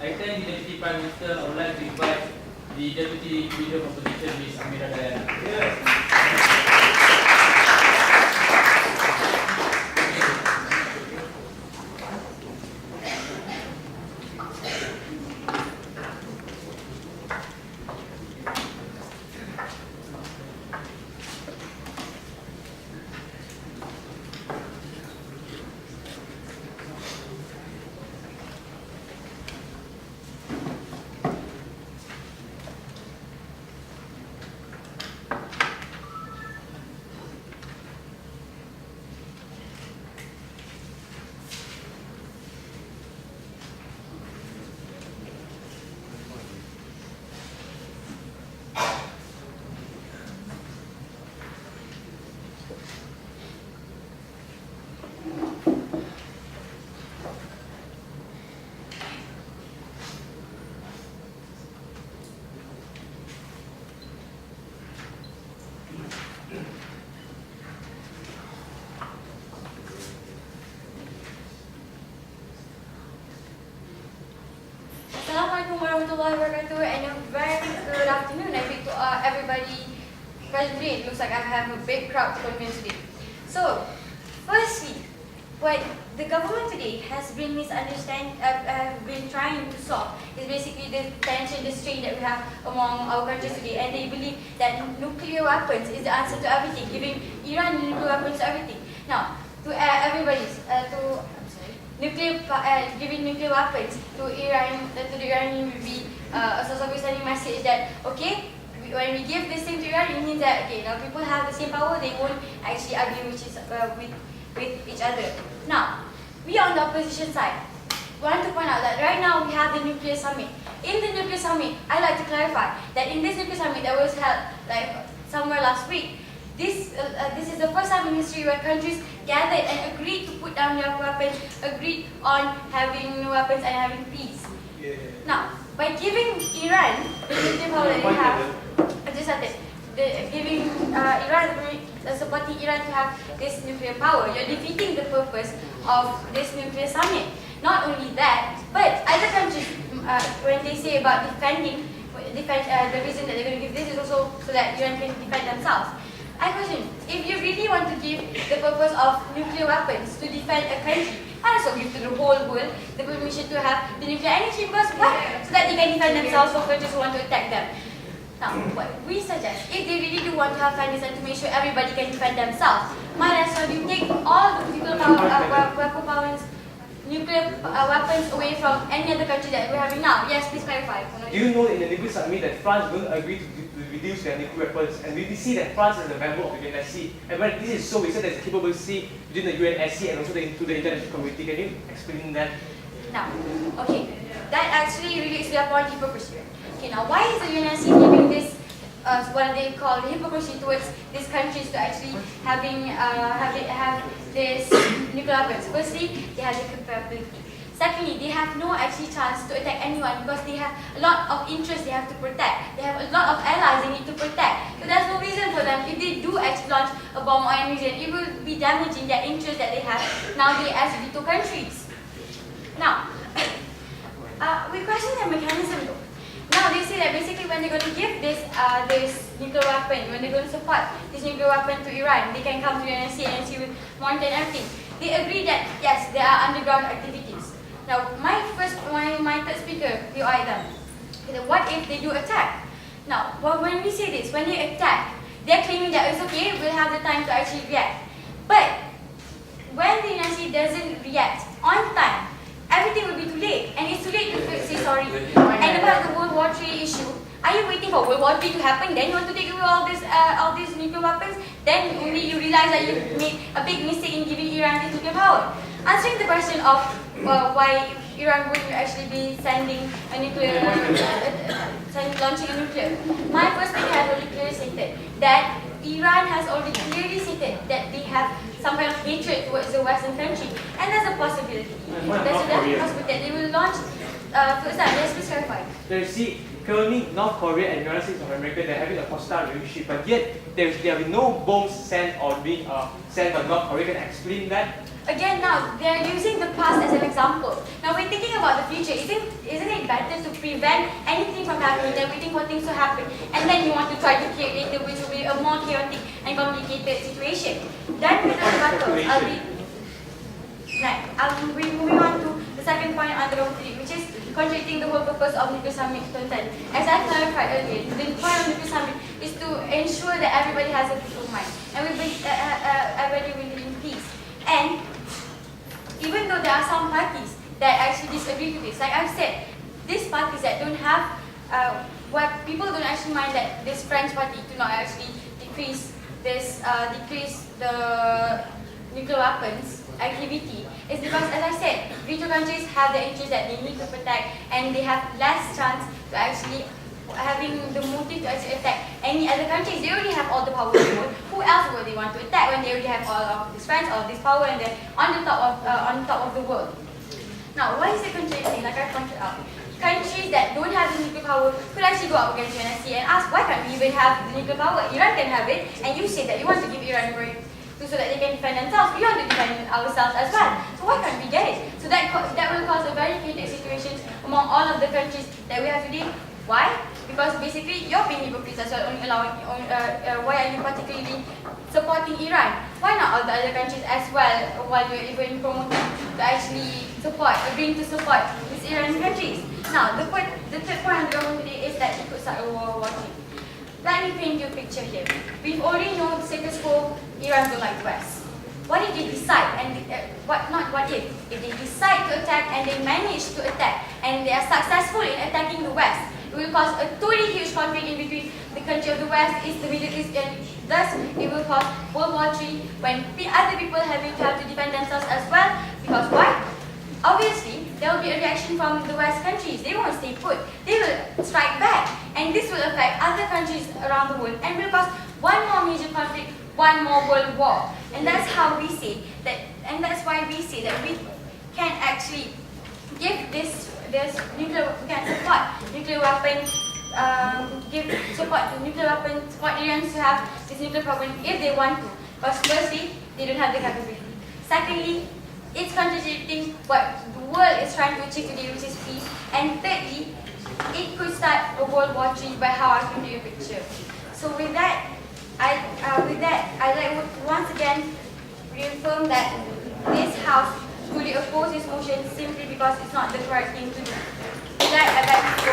I thank the Deputy Prime Minister. I would like to invite the Deputy Leader of Opposition, Ms. Amirah Dayana. Yes. Assalamualaikum warahmatullahi wabarakatuh, and a very good afternoon to everybody present today. It looks like I have a big crowd to convince today. So, firstly, what the government today has been been trying to solve is basically the tension, the strain that we have among our countries today, and they believe that nuclear weapons is the answer to everything, giving Iran nuclear weapons to everything. Now, to giving nuclear weapons to Iran, to the Iranian would be a source of sending message that, okay, when we give this thing to Iran, it means that, okay, now people have the same power, they won't actually argue with each other. Now, we on the opposition side want to point out that right now we have the nuclear summit. In the nuclear summit, I'd like to clarify that in this nuclear summit that was held like somewhere last week, this is the first time in history where countries gathered and agreed to put down their weapons, agreed on having no weapons and having peace. Yeah. Now, by giving Iran the nuclear power that they have, supporting Iran to have this nuclear power, you're defeating the purpose of this nuclear summit. Not only that, but other countries, when they say about the reason that they're going to give this is also so that Iran can defend themselves. I question, if you really want to give the purpose of nuclear weapons to defend a country, might as well give to the whole world the permission to have the nuclear energy first, so that they can defend themselves from countries who want to attack them. Now, what we suggest, if they really do want to have kindness and to make sure everybody can defend themselves, might as well you take all the nuclear weapons away from any other country that we're having now. Yes, please clarify. Do you know in the nuclear summit that France will agree to reduce their nuclear weapons, and we see that France is a member of the UNSC, and when this is so, we said there's a capability between the UNSC and also the international community. Can you explain that? Now, okay, that actually really is their point hypocrisy. Okay, now why is the UNSC giving this, what they call hypocrisy towards these countries to actually have this nuclear weapons? Firstly, they have the capability. Secondly, they have no actually chance to attack anyone because they have a lot of interests they have to protect. They have a lot of allies they need to protect. So there's no reason for them, if they do actually launch a bomb or any reason, it will be damaging their interests that they have nowadays as veto countries. Now, we question their mechanism though. Now they say that basically when they're going to give this nuclear weapon, when they're going to support this nuclear weapon to Iran, they can come to the NSC and see with monitor and everything. They agree that yes, there are underground activities. Now, my third speaker, you either. What if they do attack? Now, when we say this, when they attack, they're claiming that it's okay, we'll have the time to actually react. But when the NSC doesn't react on time, everything will be too late, and it's too late to say sorry. And about the World War III issue, are you waiting for World War III to happen? Then you want to take away all these nuclear weapons? Then only you realize that you made a big mistake in giving Iran this nuclear power. Answering the question of why Iran wouldn't actually be sending a nuclear, launching a nuclear. My first speaker has already clearly stated that Iran has already clearly stated that they have some kind of hatred towards the Western country, and there's a possibility. There's a definite possibility that they will launch. First time, let's please clarify. So you see, currently North Korea and United States of America, they're having a hostile relationship, but yet there will be no bombs sent or being sent by North Korea. Can I explain that? Again, now they're using the past as an example. Now we're thinking about the future. Isn't it better to prevent anything from happening than waiting for things to happen. And then you want to try to create later, which will be a more chaotic and complicated situation. Then with the battle, I'll be moving on to the second point on the document, which is contradicting the whole purpose of Nuclear Summit 2010. As I clarified earlier, the point of Nuclear Summit is to ensure that everybody has a peaceful mind and everybody will live in peace. And even though there are some parties that actually disagree with this, like I've said, these parties that don't have, where people don't actually mind that this French party do not actually decrease the nuclear weapons activity, is because, as I said, richer countries have the interest that they need to protect, and they have less chance to actually having the motive to actually attack any other countries. They already have all the power in the world. Who else would they want to attack when they already have all of this strength, all of this power, and they're on top of the world? Now, why is it contradicting? Like I pointed out, countries that don't have the nuclear power could actually go up against UNSC and ask, why can't we even have the nuclear power? Iran can have it, and you say that you want to give Iran a break so that they can defend themselves. We want to defend ourselves as well. So why can't we get it? So that will cause a very chaotic situation among all of the countries that we have today. Why? Because basically you're being hypocrites as well, only allowing. Why are you particularly supporting Iran? Why not all the other countries as well? While you're even promoting to actually agreeing to support these Iranian countries. Now, the third point on the government today is that it could start a war watching. Let me paint you a picture here. We've already known the status quo, Iran don't like the West. What if they decide, and if they decide to attack and they manage to attack and they are successful in attacking the West, it will cause a totally huge conflict in between the country of the West, East, the Middle East, and thus it will cause World War III when other people have to defend themselves as well. Because why? Obviously, there will be a reaction from the West countries. They won't stay put. They will strike back. And this will affect other countries around the world and will cause one more major conflict, one more world war. And that's how we say that, and that's why we say that we can actually give this nuclear, we can support nuclear weapons, give support to nuclear weapons, support Iran to have this nuclear problem if they want to. Because firstly, they don't have the capability. Secondly, it's contradicting what the world is trying to achieve today, which is peace. And thirdly, it could start a World War III by how I can do a picture. So with that, I'd like to once again reaffirm that this House fully opposes this motion simply because it's not the correct thing to do. With that, I'd like to